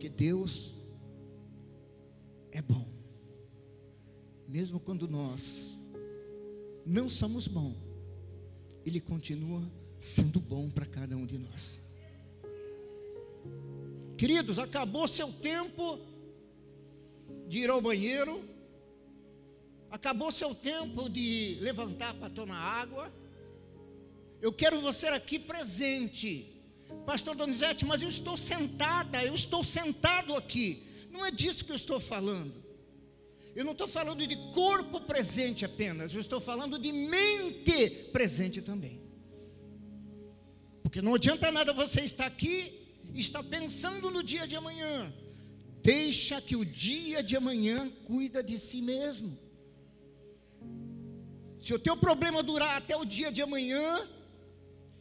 Porque Deus é bom. Mesmo quando nós não somos bons, Ele continua sendo bom para cada um de nós. Queridos, acabou seu tempo de ir ao banheiro, acabou seu tempo de levantar para tomar água. Eu quero você aqui presente. Pastor Donizete, mas eu estou sentado aqui. Não é disso que eu estou falando. Eu não estou falando de corpo presente apenas, eu estou falando de mente presente também. Porque não adianta nada você estar aqui e estar pensando no dia de amanhã. Deixa que o dia de amanhã cuida de si mesmo. Se o teu problema durar até o dia de amanhã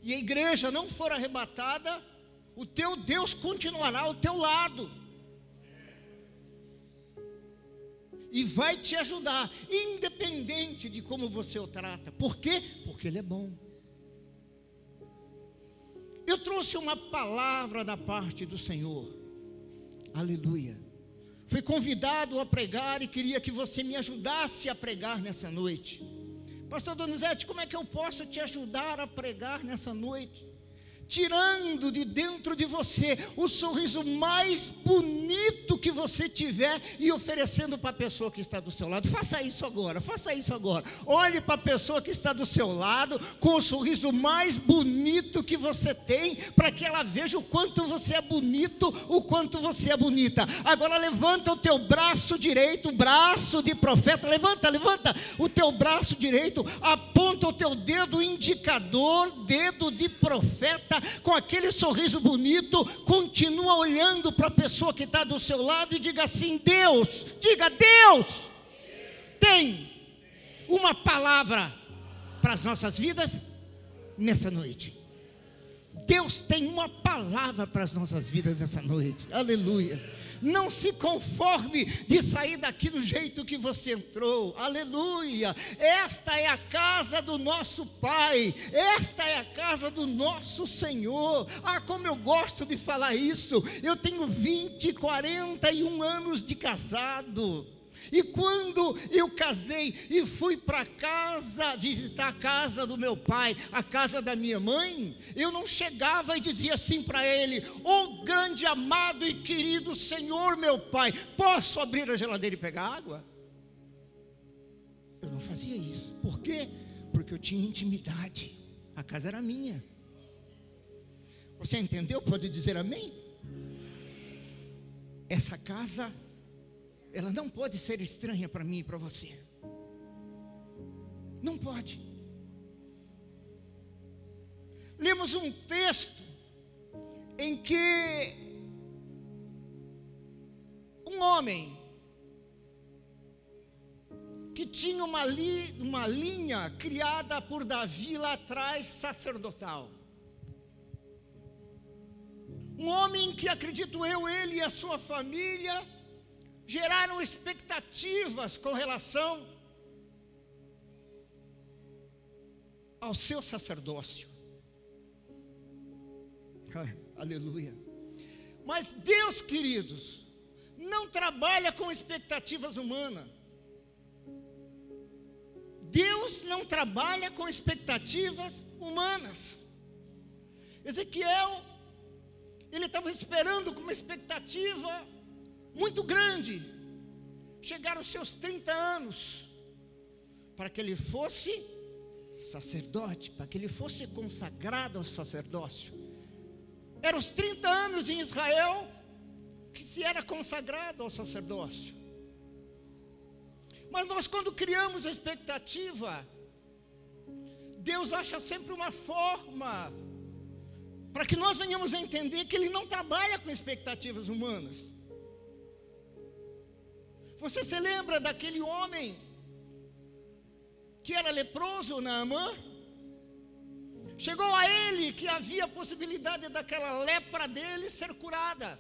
e a igreja não for arrebatada, o teu Deus continuará ao teu lado e vai te ajudar, independente de como você o trata. Por quê? Porque Ele é bom. Eu trouxe uma palavra da parte do Senhor. Aleluia. Fui convidado a pregar e queria que você me ajudasse a pregar nessa noite. Pastor Donizete, como é que eu posso te ajudar a pregar nessa noite? Tirando de dentro de você o sorriso mais bonito que você tiver e oferecendo para a pessoa que está do seu lado. Faça isso agora. Olhe para a pessoa que está do seu lado com o sorriso mais bonito que você tem, para que ela veja o quanto você é bonito, o quanto você é bonita. Agora levanta o teu braço direito, braço de profeta, levanta o teu braço direito, aponta o teu dedo indicador, dedo de profeta, com aquele sorriso bonito, continua olhando para a pessoa que está do seu lado e diga assim: Deus, diga, Deus tem uma palavra para as nossas vidas nessa noite. Deus tem uma palavra para as nossas vidas nessa noite. Aleluia. Não se conforme de sair daqui do jeito que você entrou. Aleluia. Esta é a casa do nosso Pai. Esta é a casa do nosso Senhor. Ah, como eu gosto de falar isso. Eu tenho 41 anos de casado. E quando eu casei e fui para casa, visitar a casa do meu pai, a casa da minha mãe, eu não chegava e dizia assim para ele: "Ô grande, amado e querido Senhor, meu pai, posso abrir a geladeira e pegar água?" Eu não fazia isso. Por quê? Porque eu tinha intimidade. A casa era minha. Você entendeu? Pode dizer amém? Essa casa, ela não pode ser estranha para mim e para você. Não pode. Lemos um texto em que um homem que tinha uma linha criada por Davi lá atrás, sacerdotal. Um homem que, acredito eu, ele e a sua família geraram expectativas com relação ao seu sacerdócio. Aleluia. Mas Deus, queridos, não trabalha com expectativas humanas. Deus não trabalha com expectativas humanas. Ezequiel, ele estava esperando com uma expectativa muito grande, chegaram os seus 30 anos, para que ele fosse sacerdote, para que ele fosse consagrado ao sacerdócio. Eram os 30 anos em Israel que se era consagrado ao sacerdócio. Mas nós, quando criamos a expectativa, Deus acha sempre uma forma para que nós venhamos a entender que Ele não trabalha com expectativas humanas. Você se lembra daquele homem que era leproso, Naamã? Chegou a ele que havia a possibilidade daquela lepra dele ser curada.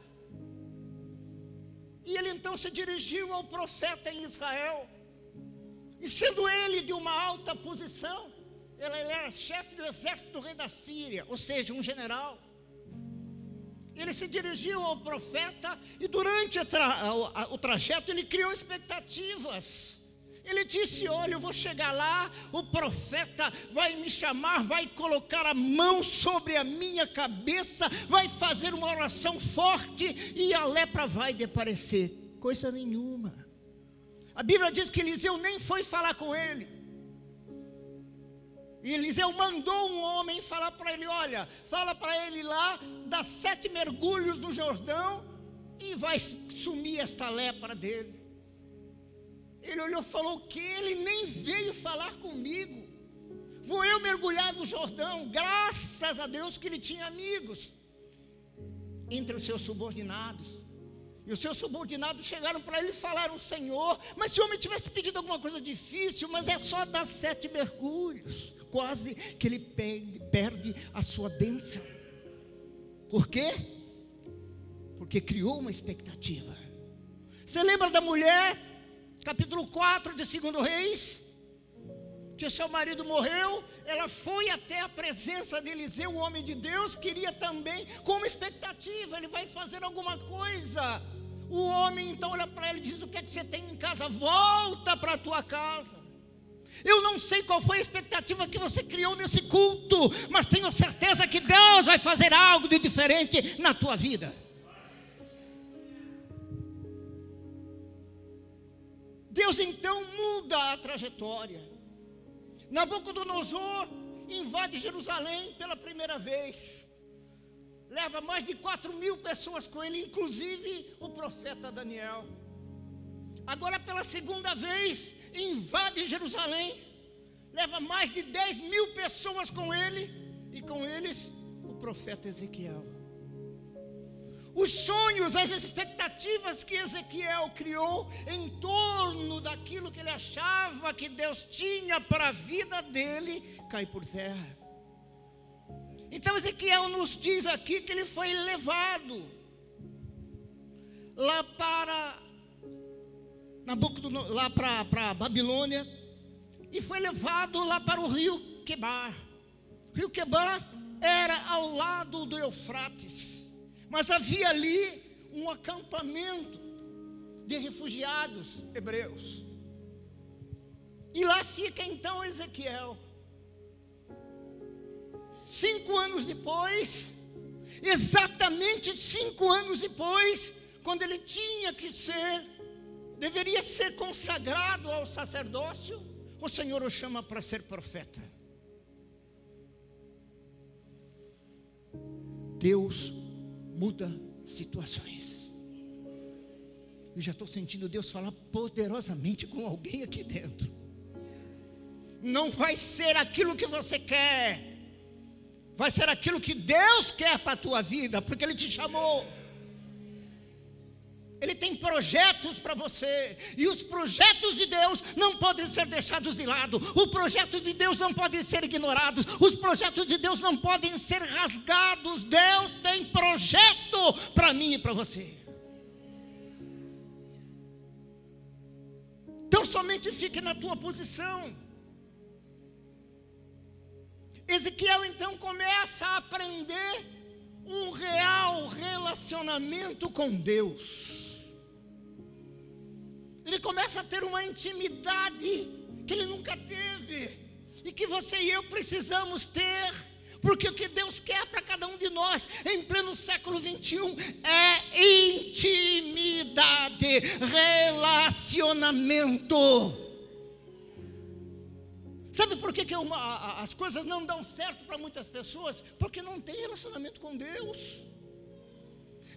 E ele então se dirigiu ao profeta em Israel. E sendo ele de uma alta posição, ele era chefe do exército do rei da Síria, ou seja, um general. Ele se dirigiu ao profeta e durante o trajeto ele criou expectativas. Ele disse: olha, eu vou chegar lá, o profeta vai me chamar, vai colocar a mão sobre a minha cabeça, vai fazer uma oração forte e a lepra vai desaparecer. Coisa nenhuma. A Bíblia diz que Eliseu nem foi falar com ele. E Eliseu mandou um homem falar para ele: olha, fala para ele lá, dá 7 mergulhos no Jordão e vai sumir esta lepra dele. Ele olhou e falou: o que? Ele nem veio falar comigo. Vou eu mergulhar no Jordão? Graças a Deus que ele tinha amigos entre os seus subordinados. E os seus subordinados chegaram para ele e falaram: Senhor, mas se o homem tivesse pedido alguma coisa difícil, mas é só dar 7 mergulhos, quase que ele perde a sua bênção. Por quê? Porque criou uma expectativa. Você lembra da mulher, capítulo 4 de 2 Reis? Que seu marido morreu, ela foi até a presença de Eliseu, o homem de Deus, queria também, com uma expectativa, ele vai fazer alguma coisa. O homem então olha para ele e diz: o que é que você tem em casa? Volta para a tua casa. Eu não sei qual foi a expectativa que você criou nesse culto, mas tenho certeza que Deus vai fazer algo de diferente na tua vida. Deus então muda a trajetória. Nabucodonosor invade Jerusalém pela primeira vez. Leva mais de 4.000 pessoas com ele, inclusive o profeta Daniel. Agora pela segunda vez invade Jerusalém. Leva mais de 10.000 pessoas com ele, e com eles o profeta Ezequiel. Os sonhos, as expectativas que Ezequiel criou em torno daquilo que ele achava que Deus tinha para a vida dele, cai por terra. Então Ezequiel nos diz aqui que ele foi levado lá para Babilônia, e foi levado lá para o rio Quebar. O rio Quebar era ao lado do Eufrates. Mas havia ali um acampamento de refugiados hebreus. E lá fica então Ezequiel. 5 anos depois, exatamente 5 anos depois, quando ele deveria ser consagrado ao sacerdócio, o Senhor o chama para ser profeta. Deus muda situações. Eu já estou sentindo Deus falar poderosamente com alguém aqui dentro. Não vai ser aquilo que você quer, vai ser aquilo que Deus quer para a tua vida, porque Ele te chamou. Ele tem projetos para você, e os projetos de Deus não podem ser deixados de lado. O projeto de Deus não pode ser ignorados. Os projetos de Deus não podem ser rasgados. Deus tem projeto para mim e para você. Então somente fique na tua posição. Ezequiel então começa a aprender um real relacionamento com Deus. Ele começa a ter uma intimidade que ele nunca teve, e que você e eu precisamos ter, porque o que Deus quer para cada um de nós em pleno século 21 é intimidade, relacionamento. Sabe por que as coisas não dão certo para muitas pessoas? Porque não tem relacionamento com Deus.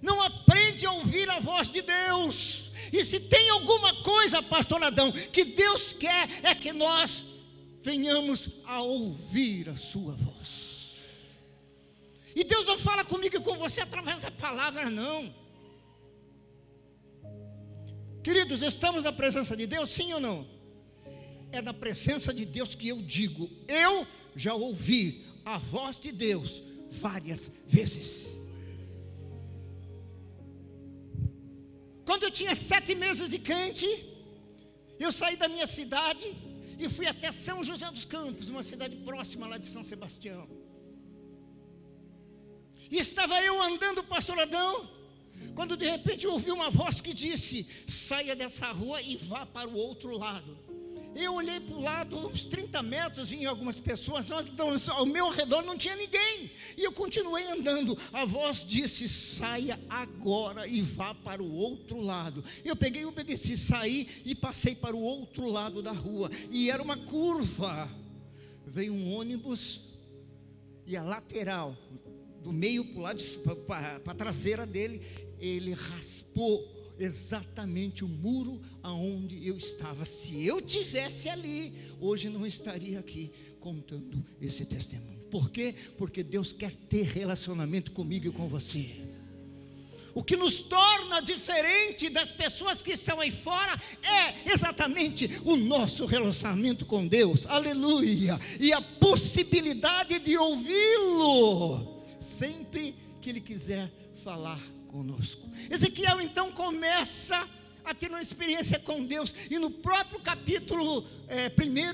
Não aprende a ouvir a voz de Deus. E se tem alguma coisa, pastor Adão, que Deus quer, é que nós venhamos a ouvir a sua voz. E Deus não fala comigo e com você através da palavra, não. Queridos, estamos na presença de Deus, sim ou não? É na presença de Deus que eu digo: eu já ouvi a voz de Deus várias vezes. Quando eu tinha 7 meses de crente, eu saí da minha cidade e fui até São José dos Campos, uma cidade próxima lá de São Sebastião. E estava eu andando, pastor Adão, quando de repente eu ouvi uma voz que disse: saia dessa rua e vá para o outro lado. Eu olhei para o lado, uns 30 metros, em algumas pessoas, mas ao meu redor não tinha ninguém. E eu continuei andando. A voz disse: saia agora e vá para o outro lado. Eu peguei e obedeci, saí e passei para o outro lado da rua. E era uma curva. Veio um ônibus e a lateral, do meio para o lado, para a traseira dele, ele raspou exatamente o muro aonde eu estava. Se eu tivesse ali, hoje não estaria aqui contando esse testemunho. Por quê? Porque Deus quer ter relacionamento comigo e com você. O que nos torna diferente das pessoas que estão aí fora é exatamente o nosso relacionamento com Deus. Aleluia! E a possibilidade de ouvi-lo sempre que Ele quiser falar conosco. Ezequiel então começa a ter uma experiência com Deus, e no próprio capítulo 1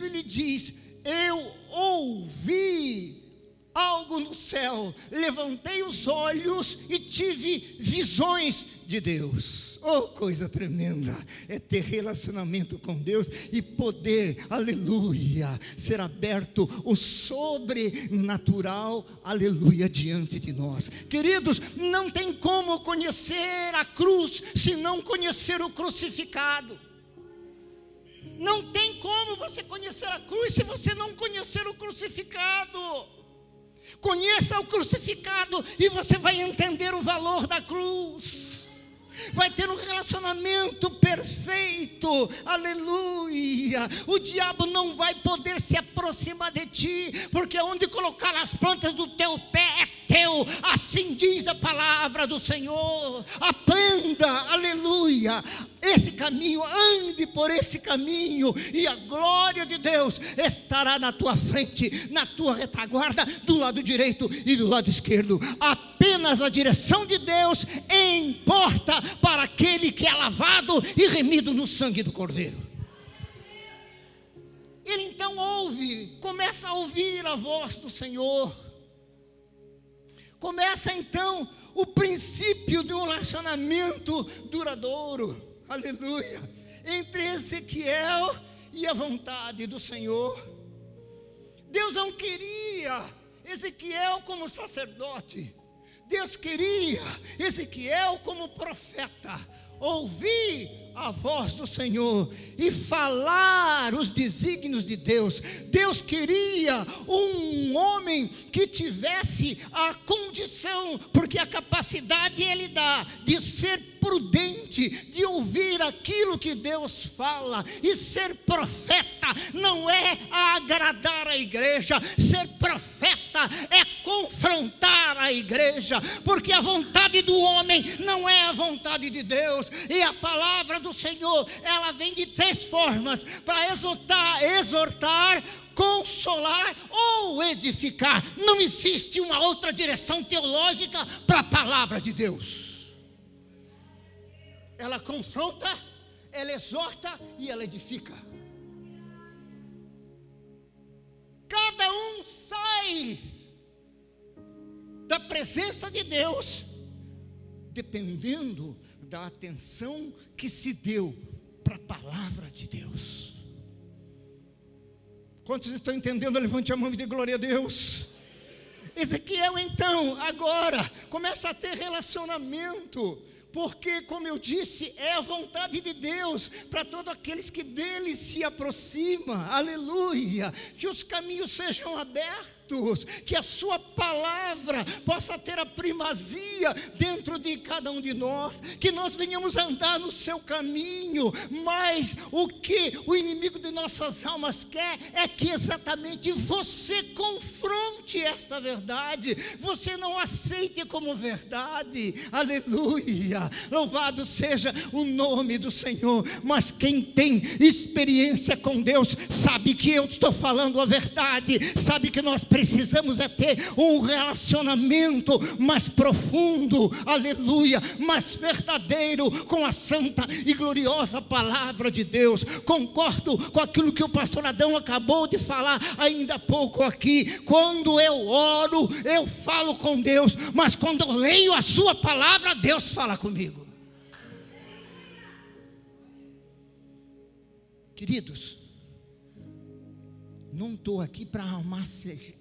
ele diz: eu ouvi algo no céu, levantei os olhos e tive visões de Deus. Oh, coisa tremenda é ter relacionamento com Deus e poder, aleluia, ser aberto o sobrenatural, aleluia, diante de nós. Queridos, não tem como conhecer a cruz se não conhecer o crucificado. Não tem como você conhecer a cruz se você não conhecer o crucificado. Conheça o crucificado e você vai entender o valor da cruz. Vai ter um relacionamento perfeito, aleluia. O diabo não vai poder se aproximar de ti, porque onde colocar as plantas do teu pé é teu, assim diz a palavra do Senhor. Aprenda, aleluia, esse caminho, ande por esse caminho, e a glória de Deus estará na tua frente, na tua retaguarda, do lado direito e do lado esquerdo. Apenas a direção de Deus importa para aquele que é lavado e remido no sangue do Cordeiro. Ele então começa a ouvir a voz do Senhor. Começa então o princípio de um relacionamento duradouro, aleluia, entre Ezequiel e a vontade do Senhor. Deus não queria Ezequiel como sacerdote, Deus queria Ezequiel como profeta, ouvir a voz do Senhor e falar os desígnios de Deus. Deus queria um homem que tivesse a condição, porque a capacidade Ele dá, de ser prudente, de ouvir aquilo que Deus fala. E ser profeta não é agradar a igreja, ser profeta é confrontar a igreja, porque a vontade do homem não é a vontade de Deus. E a palavra do Senhor, ela vem de 3 formas: para exortar, consolar ou edificar. Não existe uma outra direção teológica para a palavra de Deus. Ela confronta, ela exorta e ela edifica. Cada um sai da presença de Deus dependendo da atenção que se deu para a palavra de Deus. Quantos estão entendendo? Levante a mão e dê glória a Deus. Ezequiel então agora começa a ter relacionamento, porque, como eu disse, é a vontade de Deus para todos aqueles que dele se aproximam, aleluia, que os caminhos sejam abertos, que a sua palavra possa ter a primazia dentro de cada um de nós, que nós venhamos andar no seu caminho. Mas o que o inimigo de nossas almas quer é que exatamente você confronte esta verdade, você não aceite como verdade, aleluia, louvado seja o nome do Senhor. Mas quem tem experiência com Deus sabe que eu estou falando a verdade, sabe que nós precisamos precisamos é ter um relacionamento mais profundo, aleluia, mais verdadeiro com a santa e gloriosa palavra de Deus. Concordo com aquilo que o pastor Adão acabou de falar ainda há pouco aqui. Quando eu oro, eu falo com Deus, mas quando eu leio a sua palavra, Deus fala comigo. Queridos, não estou aqui para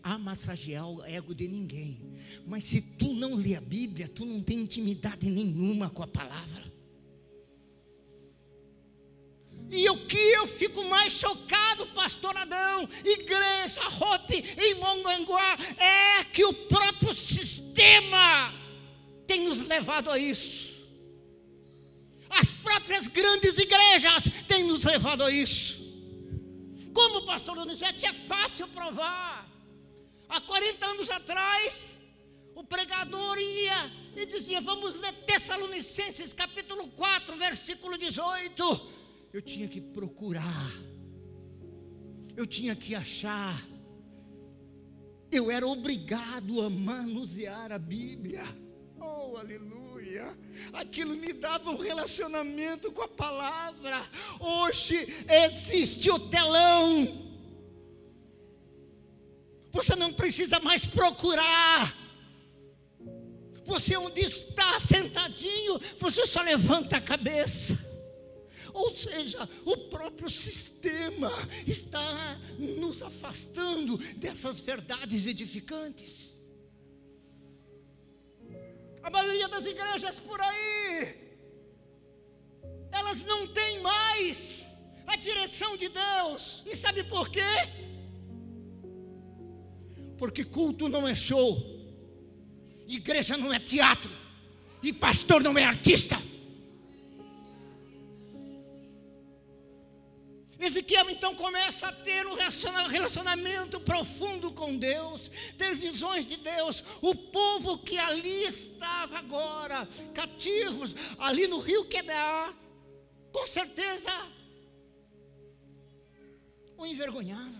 amassagear o ego de ninguém, mas se tu não lê a Bíblia, tu não tem intimidade nenhuma com a palavra. E o que eu fico mais chocado, pastor Adão, igreja, Hope, em Mongaguá, é que o próprio sistema tem nos levado a isso. As próprias grandes igrejas têm nos levado a isso. Como pastor Donizete, é fácil provar. Há 40 anos atrás, o pregador ia e dizia: vamos ler Tessalonicenses capítulo 4, versículo 18. Eu tinha que procurar, eu tinha que achar, eu era obrigado a manusear a Bíblia. Oh, aleluia! Aquilo me dava um relacionamento com a palavra. Hoje existe o telão. Você não precisa mais procurar. Você onde está sentadinho, você só levanta a cabeça. Ou seja, o próprio sistema está nos afastando dessas verdades edificantes. A maioria das igrejas por aí, elas não têm mais a direção de Deus. E sabe por quê? Porque culto não é show, igreja não é teatro, e pastor não é artista. Ezequiel então começa a ter um relacionamento profundo com Deus, ter visões de Deus. O povo que ali estava agora, cativos, ali no rio Quedeá, com certeza o envergonhava.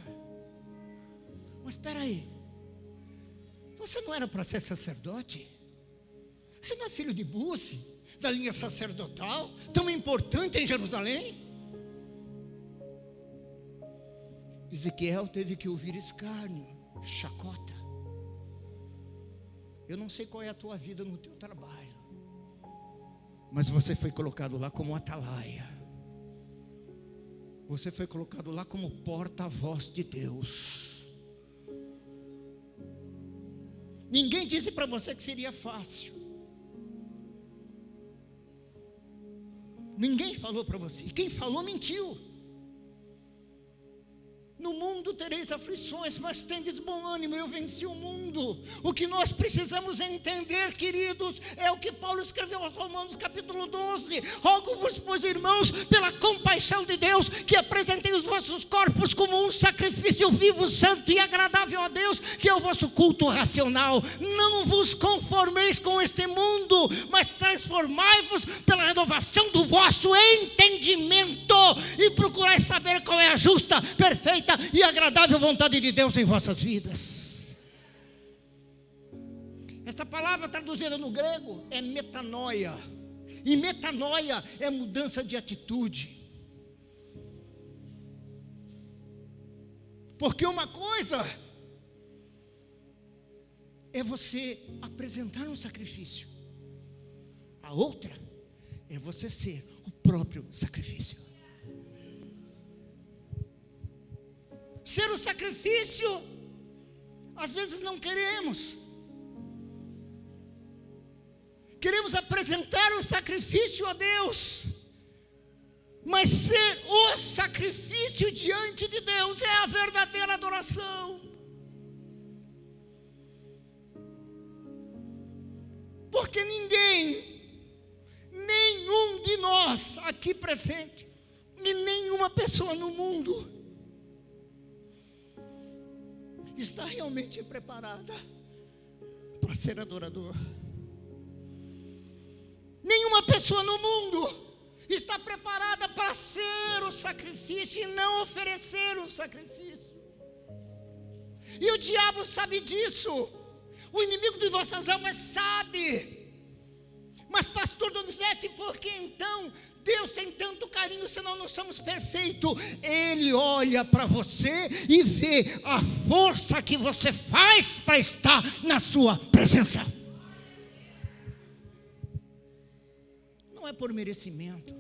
Mas espera aí, você não era para ser sacerdote? Você não é filho de Buzi, da linha sacerdotal, tão importante em Jerusalém? Ezequiel teve que ouvir escárnio, chacota. Eu não sei qual é a tua vida no teu trabalho, mas você foi colocado lá como atalaia. Você foi colocado lá como porta-voz de Deus. Ninguém disse para você que seria fácil. Ninguém falou para você. E quem falou mentiu. No mundo tereis aflições, mas tendes bom ânimo, eu venci o mundo. O que nós precisamos entender, queridos, é o que Paulo escreveu aos Romanos capítulo 12. Rogo-vos, pois, irmãos, pela compaixão de Deus, que apresentei os vossos corpos como um sacrifício vivo, santo e agradável a Deus, que é o vosso culto racional. Não vos conformeis com este mundo, mas transformai-vos pela renovação do vosso entendimento, e procurai saber qual é a justa, perfeita e agradável vontade de Deus em vossas vidas. Essa palavra traduzida no grego é metanoia, e metanoia é mudança de atitude. Porque uma coisa é você apresentar um sacrifício, a outra é você ser o próprio sacrifício. Ser o sacrifício, às vezes não queremos. Queremos apresentar o sacrifício a Deus, mas ser o sacrifício diante de Deus é a verdadeira adoração. Porque nenhum de nós aqui presente, e nenhuma pessoa no mundo está realmente preparada para ser adorador. Nenhuma pessoa no mundo está preparada para ser o sacrifício e não oferecer o sacrifício. E o diabo sabe disso. O inimigo de nossas almas sabe. Mas pastor Donizete, por que então Deus tem tanto carinho, senão não somos perfeitos? Ele olha para você e vê a força que você faz para estar na sua presença. Não é por merecimento.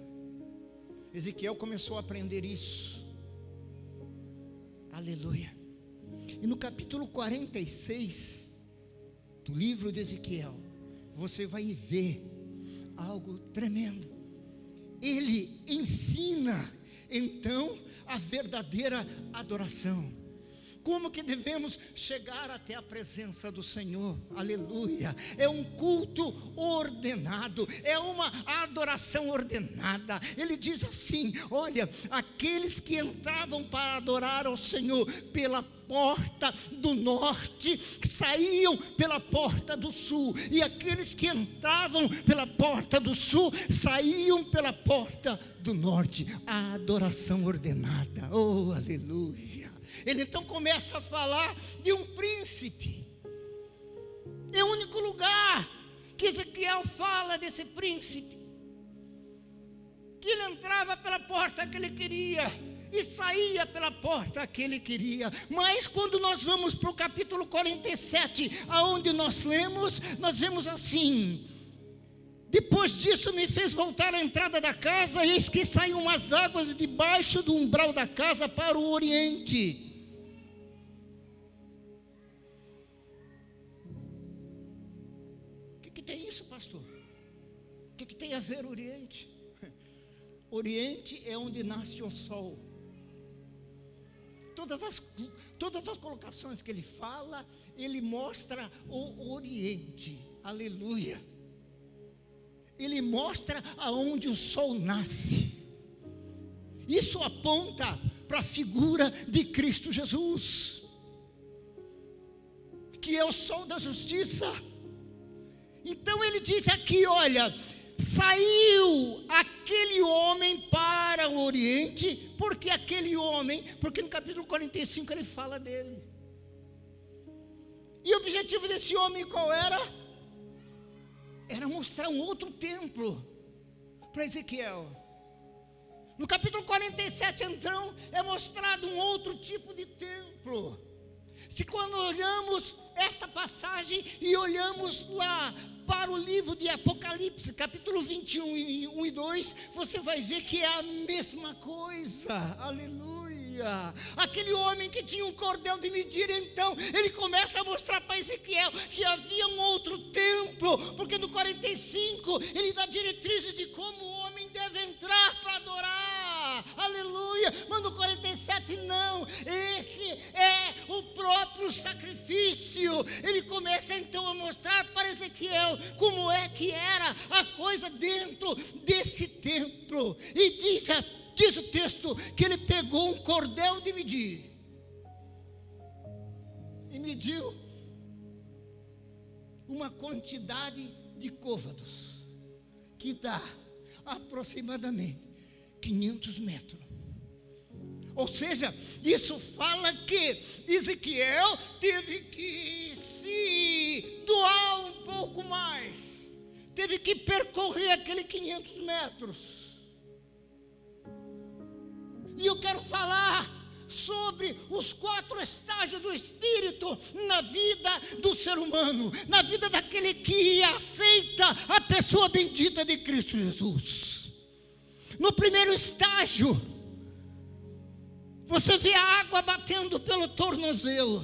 Ezequiel começou a aprender isso. Aleluia. E no capítulo 46 do livro de Ezequiel, você vai ver algo tremendo. Ele ensina então a verdadeira adoração. Como que devemos chegar até a presença do Senhor? Aleluia. É um culto ordenado, é uma adoração ordenada. Ele diz assim: olha, aqueles que entravam para adorar ao Senhor pela porta do norte, saíam pela porta do sul, e aqueles que entravam pela porta do sul, saíam pela porta do norte. A adoração ordenada. Oh, aleluia. Ele então começa a falar de um príncipe. É o único lugar que Ezequiel fala desse príncipe, que ele entrava pela porta que ele queria e saía pela porta que ele queria. Mas quando nós vamos para o capítulo 47, aonde nós lemos, nós vemos assim: depois disso me fez voltar à entrada da casa, eis que saíam umas águas debaixo do umbral da casa para o oriente. O que tem isso, pastor? O que tem a ver Oriente? Oriente é onde nasce o sol. Todas as colocações que ele fala, ele mostra o Oriente. Aleluia. Ele mostra aonde o sol nasce. Isso aponta para a figura de Cristo Jesus, que é o sol da justiça. Então ele diz aqui, olha, saiu aquele homem para o Oriente. Porque aquele homem, porque no capítulo 45 ele fala dele. E o objetivo desse homem qual era? Era mostrar um outro templo para Ezequiel. No capítulo 47 então é mostrado um outro tipo de templo. Se quando olhamos esta passagem e olhamos lá para o livro de Apocalipse, capítulo 21, 1 e 2, você vai ver que é a mesma coisa. Aleluia. Aquele homem que tinha um cordel de medir, então ele começa a mostrar para Ezequiel que havia um outro templo, porque no 45 ele dá diretrizes de como o homem deve entrar para adorar. Aleluia. Mas no 47 não, esse é o próprio sacrifício. Ele começa então a mostrar para Ezequiel como é que era a coisa dentro desse templo. E diz o texto que ele pegou um cordel de medir e mediu uma quantidade de côvados, que dá aproximadamente 500 metros. Ou seja, isso fala que Ezequiel teve que se doar um pouco mais, teve que percorrer aqueles 500 metros. E eu quero falar sobre os 4 estágios do Espírito na vida do ser humano, na vida daquele que aceita a pessoa bendita de Cristo Jesus. No primeiro estágio, você vê a água batendo pelo tornozelo.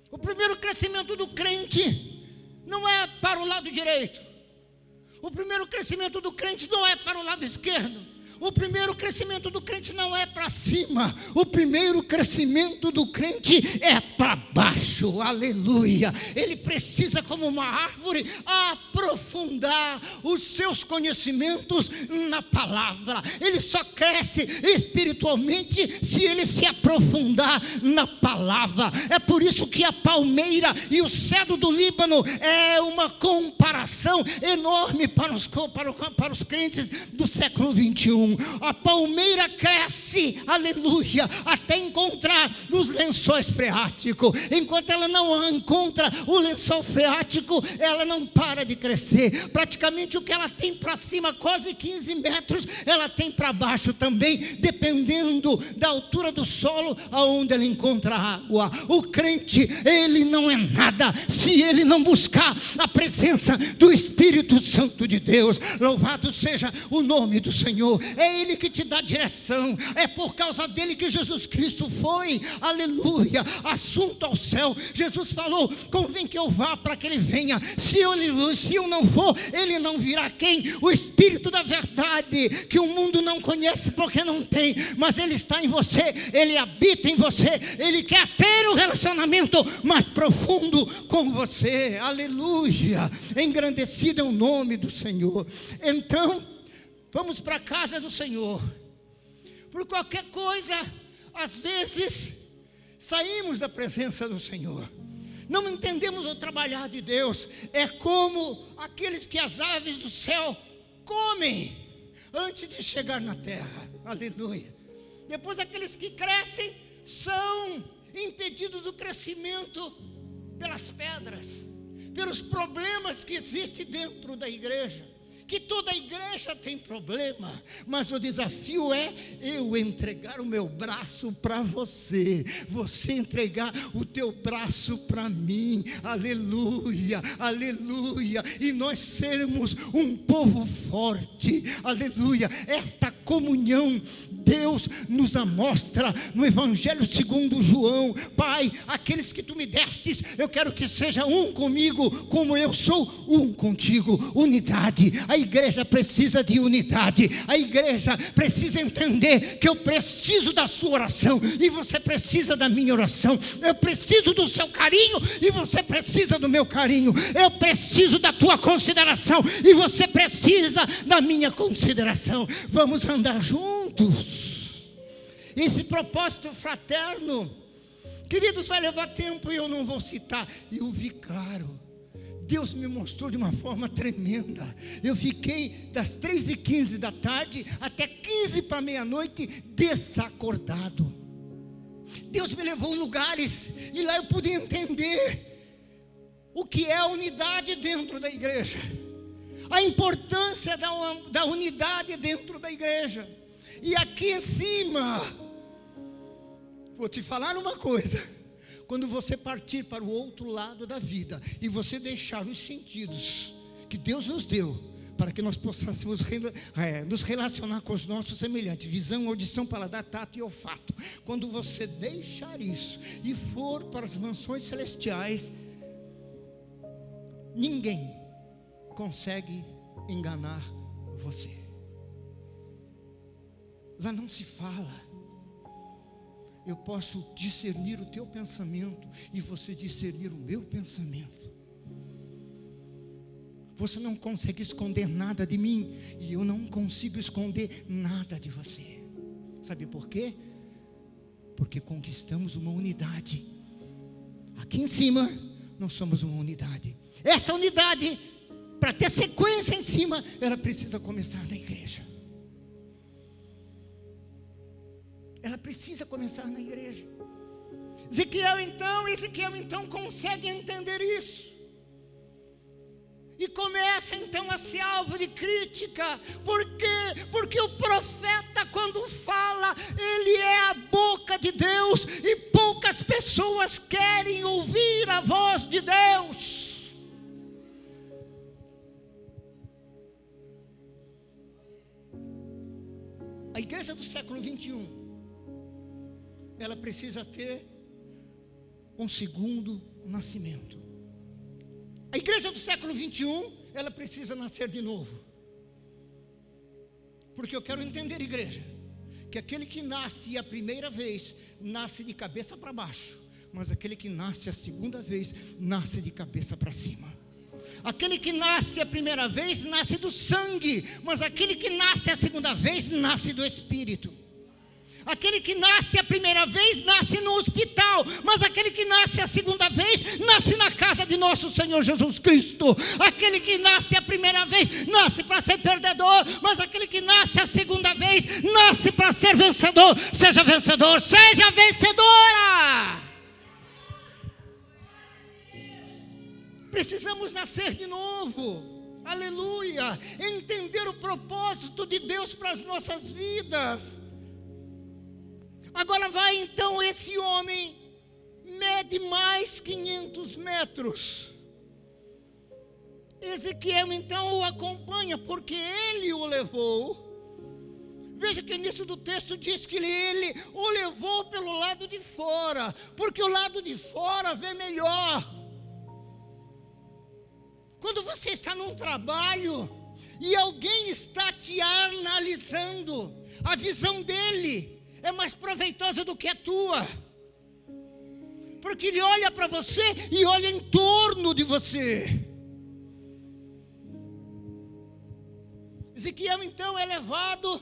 O primeiro crescimento do crente não é para o lado direito. O primeiro crescimento do crente não é para o lado esquerdo. O primeiro crescimento do crente não é para cima. O primeiro crescimento do crente é para baixo. Aleluia. Ele precisa, como uma árvore, aprofundar os seus conhecimentos na palavra. Ele só cresce espiritualmente se ele se aprofundar na palavra. É por isso que a palmeira e o cedro do Líbano é uma comparação enorme para os crentes do século 21. chão. A palmeira cresce, aleluia, até encontrar os lençóis freáticos. Enquanto ela não encontra o lençol freático, ela não para de crescer. Praticamente o que ela tem para cima, quase 15 metros, ela tem para baixo também, dependendo da altura do solo aonde ela encontra água. O crente, ele não é nada se ele não buscar a presença do Espírito Santo de Deus. Louvado seja o nome do Senhor. É Ele que te dá direção. É por causa dele que Jesus Cristo foi, aleluia, assunto ao céu. Jesus falou: convém que eu vá para que ele venha. Se eu não for, ele não virá. Quem? O Espírito da verdade, que o mundo não conhece porque não tem, mas ele está em você, ele habita em você, ele quer ter um relacionamento mais profundo com você, aleluia. Engrandecido é o nome do Senhor. Então, vamos para a casa do Senhor. Por qualquer coisa, às vezes, saímos da presença do Senhor, não entendemos o trabalhar de Deus. É como aqueles que as aves do céu comem antes de chegar na terra, aleluia. Depois aqueles que crescem são impedidos do crescimento pelas pedras, pelos problemas que existem dentro da igreja. Que toda igreja tem problema, mas o desafio é eu entregar o meu braço para você, você entregar o teu braço para mim, aleluia, aleluia, e nós sermos um povo forte, aleluia. Esta comunhão Deus nos amostra no Evangelho segundo João. Pai, aqueles que tu me destes, eu quero que seja um comigo, como eu sou um contigo. Unidade. A igreja precisa de unidade. A igreja precisa entender que eu preciso da sua oração e você precisa da minha oração. Eu preciso do seu carinho e você precisa do meu carinho. Eu preciso da tua consideração e você precisa da minha consideração. Vamos andar juntos. Esse propósito fraterno, queridos, vai levar tempo e eu não vou citar. Eu vi claro. Deus me mostrou de uma forma tremenda. Eu fiquei das 3h15 da tarde até 15 para meia-noite desacordado. Deus me levou em lugares e lá eu pude entender o que é a unidade dentro da igreja, a importância da unidade dentro da igreja. E aqui em cima, vou te falar uma coisa. Quando você partir para o outro lado da vida e você deixar os sentidos que Deus nos deu para que nós possamos nos relacionar com os nossos semelhantes, visão, audição, paladar, tato e olfato, quando você deixar isso e for para as mansões celestiais, ninguém consegue enganar você. Lá não se fala. Eu posso discernir o teu pensamento e você discernir o meu pensamento. Você não consegue esconder nada de mim e eu não consigo esconder nada de você. Sabe por quê? Porque conquistamos uma unidade. Aqui em cima nós somos uma unidade. Essa unidade, para ter sequência em cima, ela precisa começar na igreja. Ela precisa começar na igreja. Ezequiel então consegue entender isso. E começa então a ser alvo de crítica. Por quê? Porque o profeta, quando fala, ele é a boca de Deus. E poucas pessoas querem ouvir a voz de Deus. A igreja do século 21, ela precisa ter um segundo nascimento. A igreja do século 21, ela precisa nascer de novo. Porque eu quero entender, igreja, que aquele que nasce a primeira vez, nasce de cabeça para baixo. Mas aquele que nasce a segunda vez, nasce de cabeça para cima. Aquele que nasce a primeira vez, nasce do sangue. Mas aquele que nasce a segunda vez, nasce do Espírito. Aquele que nasce a primeira vez, nasce no hospital, mas aquele que nasce a segunda vez, nasce na casa de nosso Senhor Jesus Cristo. Aquele que nasce a primeira vez, nasce para ser perdedor, mas aquele que nasce a segunda vez, vez, nasce para ser vencedor. Seja vencedor, seja vencedora. Precisamos nascer de novo, aleluia, entender o propósito de Deus para as nossas vidas. Agora vai então, esse homem mede mais 500 metros. Ezequiel então o acompanha, porque ele o levou. Veja que o início do texto diz que ele o levou pelo lado de fora, porque o lado de fora vê melhor. Quando você está num trabalho e alguém está te analisando, a visão dele é mais proveitosa do que a tua, porque ele olha para você e olha em torno de você. Ezequiel então é levado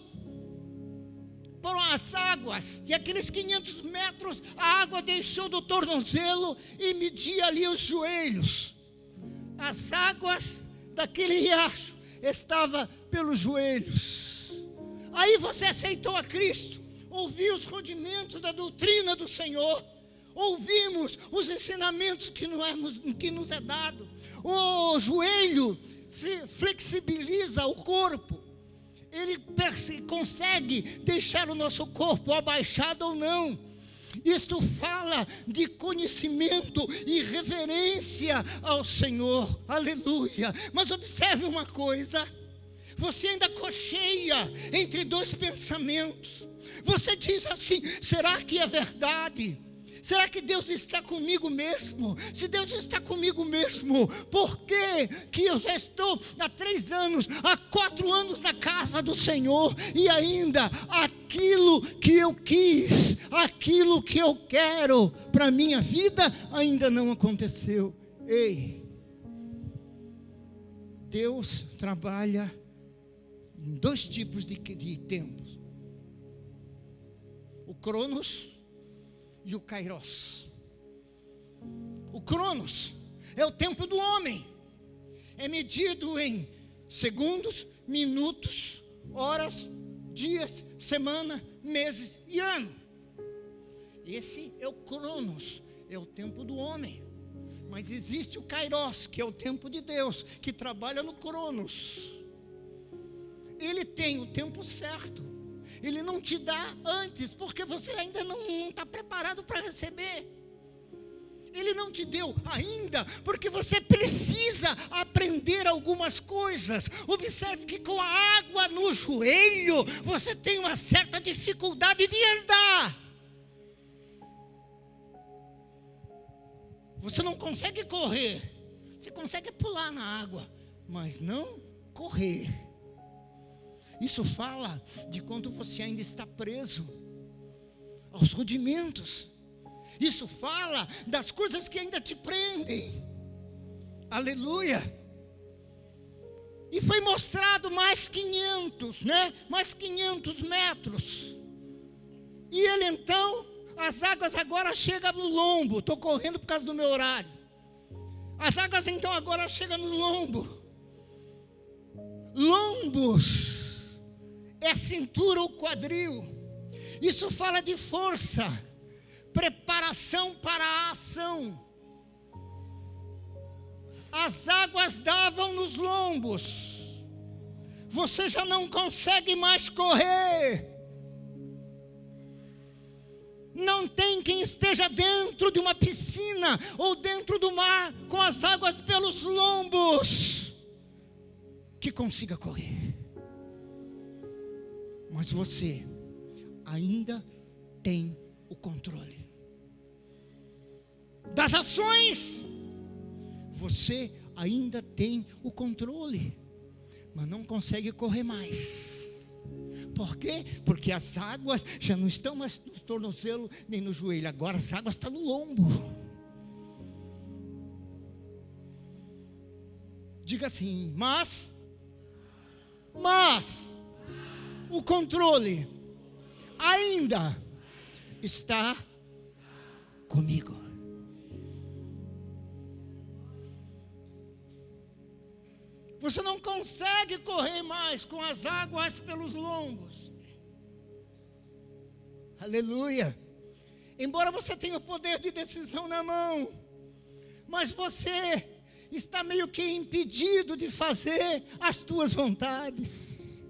por as águas, e aqueles 500 metros a água deixou do tornozelo e media ali os joelhos. As águas daquele riacho estavam pelos joelhos. Aí você aceitou a Cristo, ouviu os rudimentos da doutrina do Senhor, ouvimos os ensinamentos que nos é dado. O joelho flexibiliza o corpo, ele consegue deixar o nosso corpo abaixado ou não. Isto fala de conhecimento e reverência ao Senhor, aleluia. Mas observe uma coisa, você ainda cocheia entre dois pensamentos. Você diz assim: será que é verdade? Será que Deus está comigo mesmo? Se Deus está comigo mesmo, por que eu já estou há 3 anos, há 4 anos na casa do Senhor, e ainda aquilo que eu quis, aquilo que eu quero para a minha vida, ainda não aconteceu? Ei, Deus trabalha em 2 tipos de tempos: o Cronos e o Kairos. O Cronos é o tempo do homem, é medido em segundos, minutos, horas, dias, semana, meses e ano. Esse é o Cronos, é o tempo do homem. Mas existe o Kairos, que é o tempo de Deus, que trabalha no Cronos. Ele tem o tempo certo. Ele não te dá antes, porque você ainda não está preparado para receber. Ele não te deu ainda, porque você precisa aprender algumas coisas. Observe que com a água no joelho, você tem uma certa dificuldade de andar. Você não consegue correr, você consegue pular na água, mas não correr. Isso fala de quando você ainda está preso aos rudimentos. Isso fala das coisas que ainda te prendem. Aleluia. E foi mostrado mais 500, mais 500 metros. E ele então, as águas agora chegam no lombo. Estou correndo por causa do meu horário. As águas então agora chegam no lombo. Lombos é cintura ou quadril. Isso fala de força, preparação para a ação. As águas davam nos lombos. Você já não consegue mais correr. Não tem quem esteja dentro de uma piscina ou dentro do mar com as águas pelos lombos que consiga correr. Mas você ainda tem o controle das ações. Você ainda tem o controle, mas não consegue correr mais. Por quê? Porque as águas já não estão mais no tornozelo nem no joelho. Agora as águas estão no lombo. Diga assim: mas o controle ainda está comigo. Você não consegue correr mais com as águas pelos lombos. Aleluia. Embora você tenha o poder de decisão na mão, mas você está meio que impedido de fazer as tuas vontades.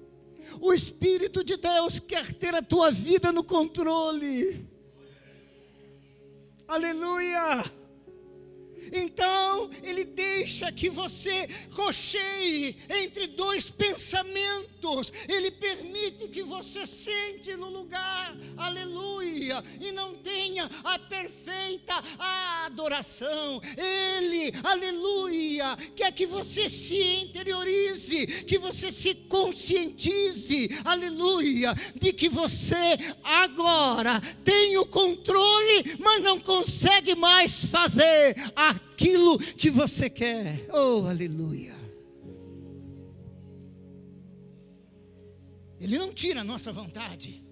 O Espírito de Deus quer ter a tua vida no controle. Aleluia. Então, Ele deixa que você cocheie entre dois pensamentos. Ele permite que você sente no lugar, aleluia, e não tenha a perfeita adoração. Ele, aleluia, quer que você se interiorize, que você se conscientize, aleluia, de que você agora tem o controle, mas não consegue mais fazer aquilo que você quer. Oh, aleluia. Ele não tira a nossa vontade.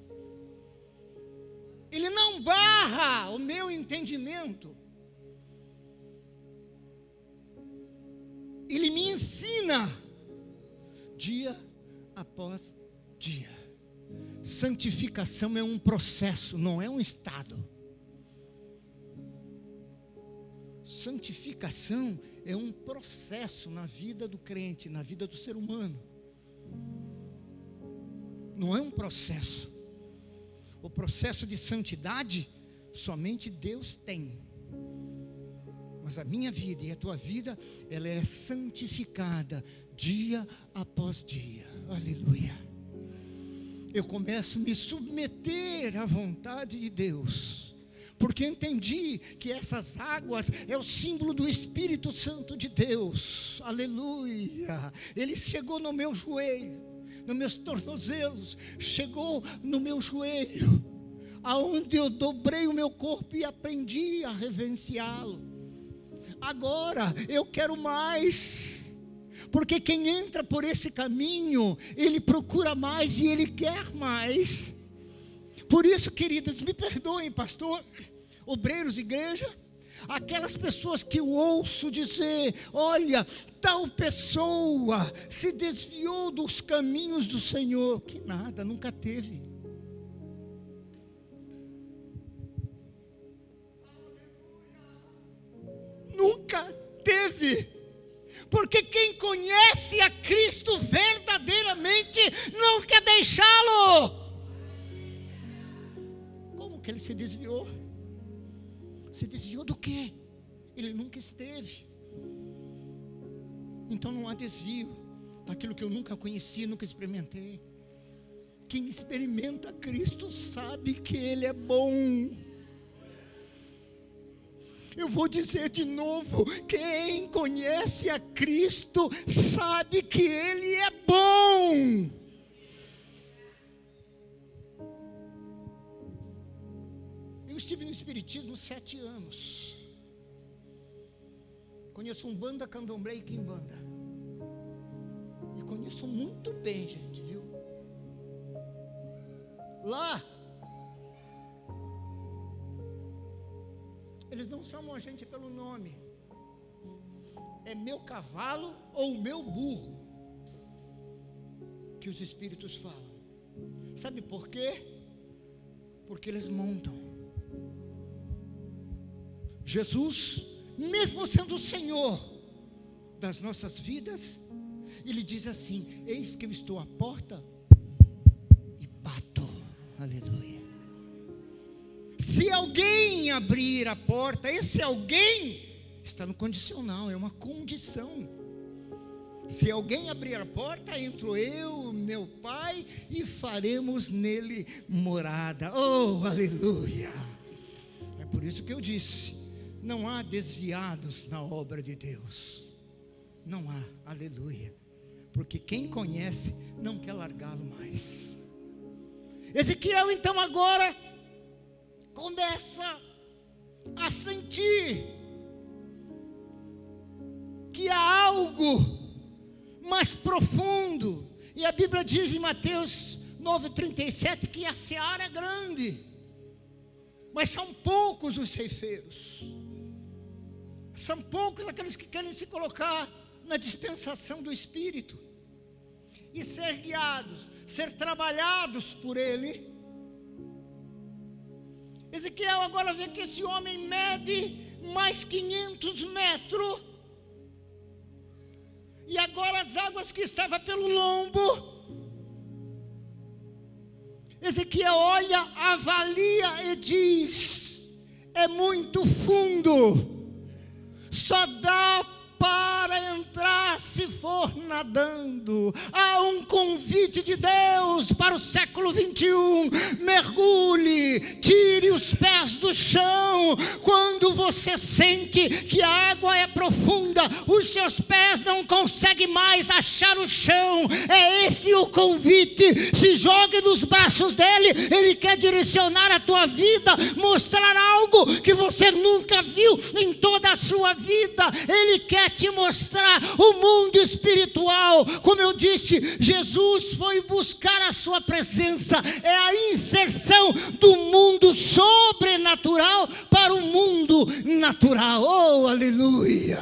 Ele não barra o meu entendimento. Ele me ensina dia após dia. Santificação é um processo, não é um estado. Santificação é um processo na vida do crente, na vida do ser humano. Não é um processo. O processo de santidade somente Deus tem. Mas a minha vida e a tua vida, ela é santificada dia após dia. Aleluia. Eu começo a me submeter à vontade de Deus, porque entendi que essas águas é o símbolo do Espírito Santo de Deus. Aleluia. Ele chegou no meu joelho, nos meus tornozelos, chegou no meu joelho, aonde eu dobrei o meu corpo e aprendi a reverenciá-lo. Agora eu quero mais, porque quem entra por esse caminho, ele procura mais e ele quer mais. Por isso, queridos, me perdoem, pastor, obreiros, igreja, aquelas pessoas que eu ouço dizer: olha, tal pessoa se desviou dos caminhos do Senhor. Que nada, nunca teve. Nunca teve. Porque quem conhece a Cristo verdadeiramente não quer deixá-lo. Que ele se desviou. Se desviou do quê? Ele nunca esteve. Então não há desvio daquilo que eu nunca conheci, nunca experimentei. Quem experimenta Cristo sabe que Ele é bom. Eu vou dizer de novo: quem conhece a Cristo sabe que Ele é bom. Eu estive no Espiritismo 7 anos. Conheço Umbanda, Candomblé e Quimbanda. E conheço muito bem, gente, viu? Lá, eles não chamam a gente pelo nome. É meu cavalo ou meu burro que os espíritos falam. Sabe por quê? Porque eles montam. Jesus, mesmo sendo o Senhor das nossas vidas, Ele diz assim: eis que eu estou à porta e bato. Aleluia. Se alguém abrir a porta, esse alguém está no condicional, é uma condição. Se alguém abrir a porta, entro eu, meu Pai, e faremos nele morada. Oh, aleluia. É por isso que eu disse: não há desviados na obra de Deus. Não há, aleluia. Porque quem conhece não quer largá-lo mais. Ezequiel então agora começa a sentir que há algo mais profundo. E a Bíblia diz em Mateus 9,37 que a seara é grande, mas são poucos os ceifeiros. São poucos aqueles que querem se colocar na dispensação do Espírito e ser guiados, ser trabalhados por Ele. Ezequiel agora vê que esse homem mede mais 500 metros. E agora as águas que estavam pelo lombo. Ezequiel olha, avalia e diz: é muito fundo. Só dá para entrar se for nadando. Há um convite de Deus para o século 21. Mergulhe, tire os pés do chão. Quando você sente que a água é profunda, os seus pés não conseguem mais achar o chão. É esse o convite. Se jogue nos braços dele. Ele quer direcionar a tua vida, mostrar algo que você nunca viu em toda a sua vida. Ele quer te mostrar o mundo espiritual. Como eu disse, Jesus foi buscar a sua presença. É a inserção do mundo sobrenatural para o mundo natural. Oh, aleluia!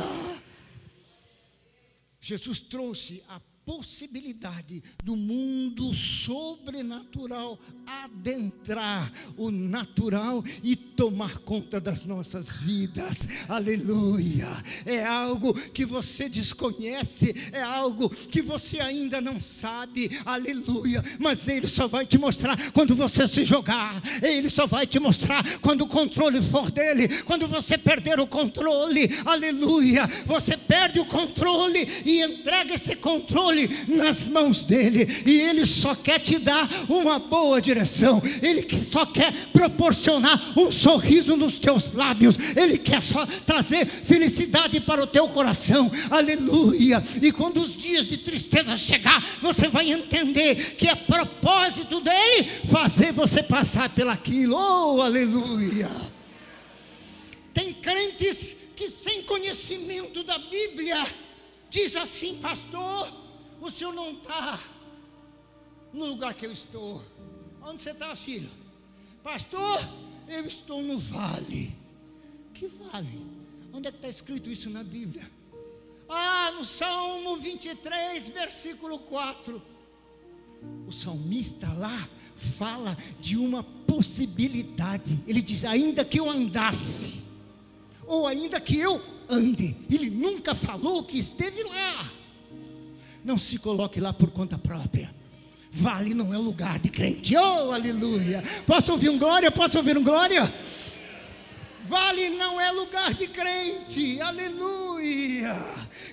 Jesus trouxe a possibilidade do mundo sobrenatural adentrar o natural e tomar conta das nossas vidas. Aleluia! É algo que você desconhece, é algo que você ainda não sabe. Aleluia! Mas Ele só vai te mostrar quando você se jogar. Ele só vai te mostrar quando o controle for dele. Quando você perder o controle, aleluia, você perde o controle e entrega esse controle nas mãos dele, e ele só quer te dar uma boa direção. Ele só quer proporcionar um sorriso nos teus lábios. Ele quer só trazer felicidade para o teu coração. Aleluia! E quando os dias de tristeza chegar, você vai entender que é propósito dele fazer você passar pelaquilo. Oh, aleluia! Tem crentes que sem conhecimento da Bíblia diz assim: pastor, o senhor não está no lugar que eu estou. Onde você está, filho? Pastor, eu estou no vale. Que vale? Onde é que está escrito isso na Bíblia? Ah, no Salmo 23, versículo 4. O salmista lá fala de uma possibilidade. Ele diz: ainda que eu andasse, ou ainda que eu ande. Ele nunca falou que esteve lá. Não se coloque lá por conta própria. Vale não é lugar de crente. Oh, aleluia! Posso ouvir um glória? Posso ouvir um glória? Vale não é lugar de crente. Aleluia!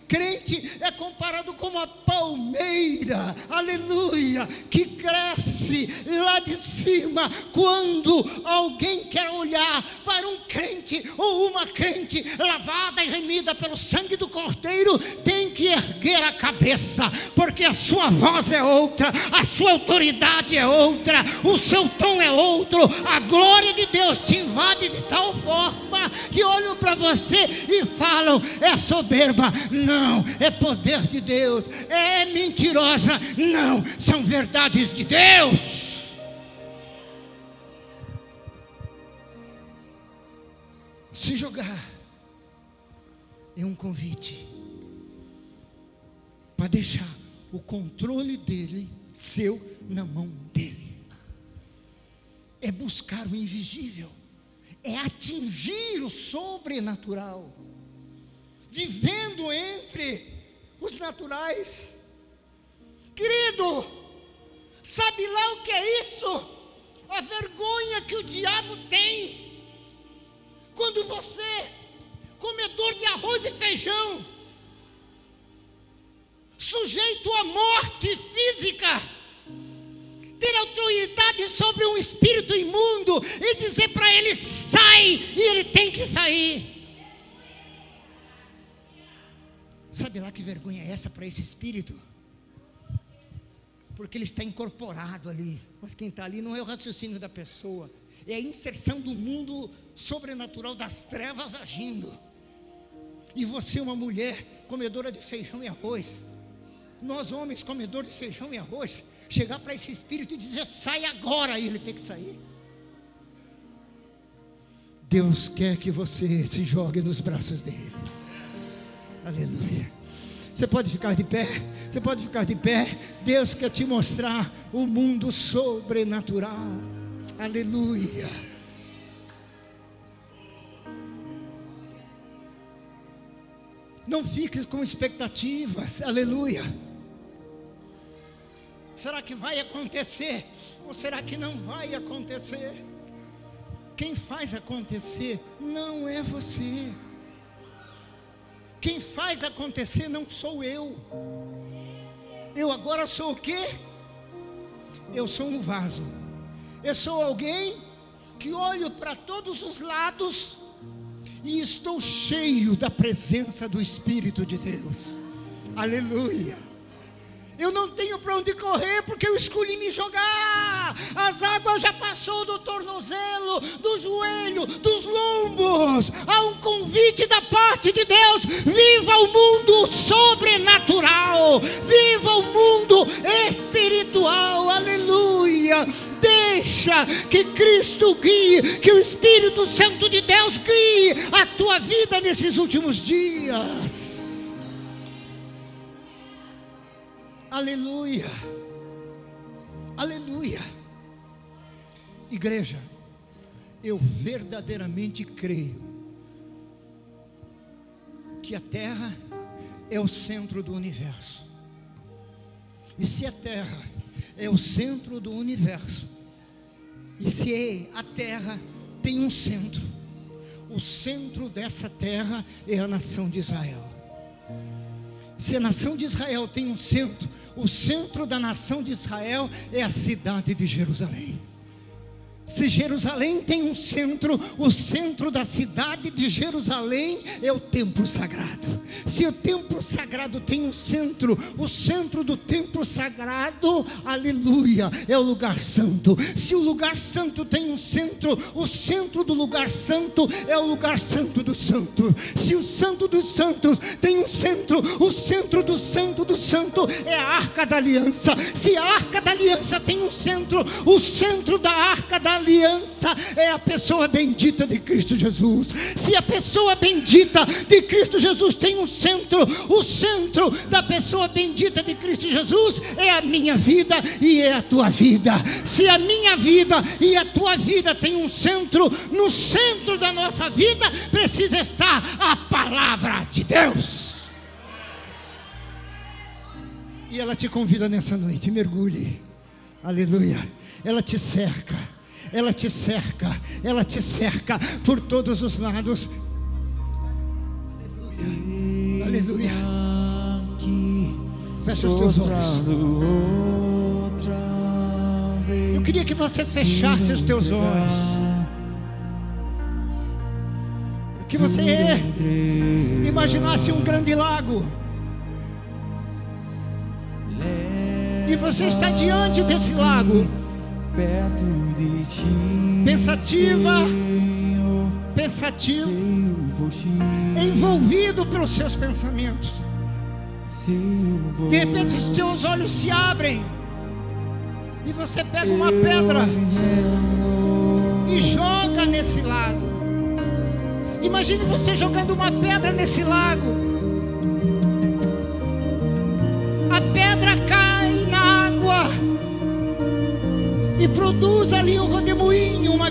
Crente é comparado com uma palmeira, aleluia, que cresce lá de cima. Quando alguém quer olhar para um crente ou uma crente lavada e remida pelo sangue do Cordeiro, tem que erguer a cabeça, porque a sua voz é outra, a sua autoridade é outra, o seu tom é outro. A glória de Deus te invade de tal forma que olham para você e falam: é soberba. Não, é poder de Deus. É mentirosa. Não, são verdades de Deus. Se jogar é um convite para deixar o controle dele, seu, na mão dele. É buscar o invisível, é atingir o sobrenatural, vivendo entre os naturais. Querido, sabe lá o que é isso? A vergonha que o diabo tem quando você, comedor de arroz e feijão, sujeito à morte física, ter autoridade sobre um espírito imundo e dizer para ele: sai, e ele tem que sair. Sabe lá que vergonha é essa para esse espírito? Porque ele está incorporado ali. Mas quem está ali não é o raciocínio da pessoa, é a inserção do mundo sobrenatural das trevas agindo. E você, uma mulher comedora de feijão e arroz, nós homens comedores de feijão e arroz, chegar para esse espírito e dizer: sai agora, e ele tem que sair. Deus quer que você se jogue nos braços dele. Aleluia. Você pode ficar de pé? Você pode ficar de pé? Deus quer te mostrar o mundo sobrenatural. Aleluia. Não fique com expectativas, aleluia. Será que vai acontecer? Ou será que não vai acontecer? Quem faz acontecer não é você. Quem faz acontecer não sou eu. Eu agora sou o quê? Eu sou um vaso. Eu sou alguém que olho para todos os lados e estou cheio da presença do Espírito de Deus. Aleluia. Eu não tenho para onde correr, porque eu escolhi me jogar. As águas já passou do tornozelo, do joelho, dos lombos. Há um convite da parte de Deus. Viva o mundo sobrenatural. Viva o mundo espiritual. Aleluia. Deixa que Cristo guie, que o Espírito Santo de Deus guie a tua vida nesses últimos dias. Aleluia, aleluia. Igreja, eu verdadeiramente creio que a terra é o centro do universo. E se a terra é o centro do universo, e se a terra tem um centro, o centro dessa terra é a nação de Israel. Se a nação de Israel tem um centro, o centro da nação de Israel é a cidade de Jerusalém. Se Jerusalém tem um centro, o centro da cidade de Jerusalém é o templo sagrado. Se o templo sagrado tem um centro, o centro do templo sagrado, aleluia, é o lugar santo. Se o lugar santo tem um centro, o centro do lugar santo é o lugar santo do santo. Se o santo dos santos tem um centro, o centro do santo é a arca da aliança. Se a arca da aliança tem um centro, o centro da arca da aliança é a pessoa bendita de Cristo Jesus. Se a pessoa bendita de Cristo Jesus tem um centro, o centro da pessoa bendita de Cristo Jesus é a minha vida e é a tua vida. Se a minha vida e a tua vida tem um centro, no centro da nossa vida precisa estar a palavra de Deus. E ela te convida nessa noite, mergulhe, aleluia. Ela te cerca. Ela te cerca, ela te cerca por todos os lados. Aleluia, aleluia. Fecha os teus olhos. Eu queria que você fechasse os teus olhos. Que você imaginasse um grande lago. E você está diante desse lago, perto de ti, pensativa, pensativo, envolvido pelos seus pensamentos. De repente os teus olhos se abrem e você pega uma pedra e joga nesse lago. Imagine você jogando uma pedra nesse lago. A pedra cai na água e produz ali um redemoinho, uma